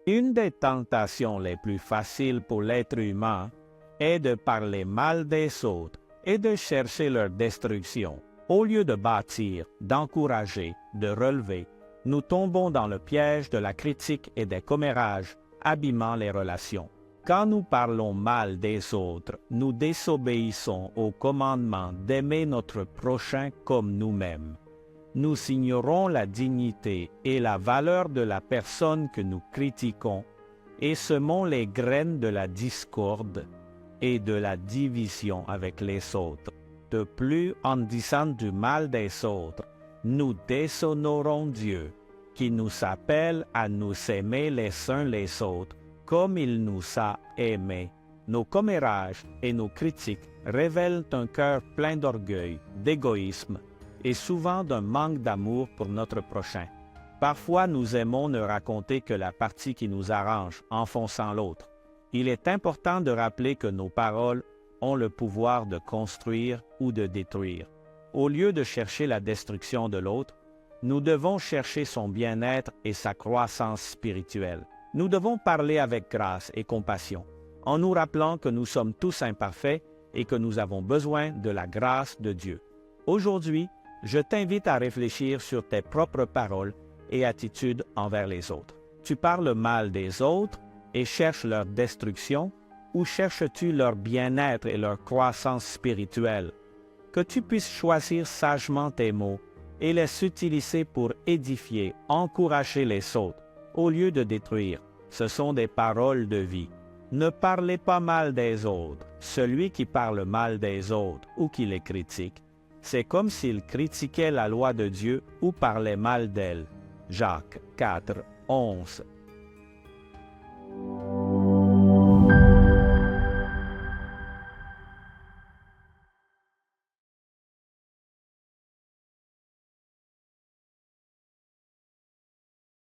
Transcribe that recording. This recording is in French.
Une des tentations les plus faciles pour l'être humain est de parler mal des autres et de chercher leur destruction. Au lieu de bâtir, d'encourager, de relever, nous tombons dans le piège de la critique et des commérages, abîmant les relations. Quand nous parlons mal des autres, nous désobéissons au commandement d'aimer notre prochain comme nous-mêmes. Nous ignorons la dignité et la valeur de la personne que nous critiquons et semons les graines de la discorde et de la division avec les autres. De plus, en disant du mal des autres, nous déshonorons Dieu, qui nous appelle à nous aimer les uns les autres, comme il nous a aimés. Nos commérages et nos critiques révèlent un cœur plein d'orgueil, d'égoïsme et souvent d'un manque d'amour pour notre prochain. Parfois, nous aimons ne raconter que la partie qui nous arrange, enfonçant l'autre. Il est important de rappeler que nos paroles ont le pouvoir de construire ou de détruire. Au lieu de chercher la destruction de l'autre, nous devons chercher son bien-être et sa croissance spirituelle. Nous devons parler avec grâce et compassion, en nous rappelant que nous sommes tous imparfaits et que nous avons besoin de la grâce de Dieu. Aujourd'hui, je t'invite à réfléchir sur tes propres paroles et attitudes envers les autres. Tu parles mal des autres et cherches leur destruction, ou cherches-tu leur bien-être et leur croissance spirituelle? Que tu puisses choisir sagement tes mots et les utiliser pour édifier, encourager les autres, au lieu de détruire. Ce sont des paroles de vie. Ne parlez pas mal des autres. Celui qui parle mal des autres ou qui les critique, c'est comme s'il critiquait la loi de Dieu ou parlait mal d'elle. Jacques 4, 11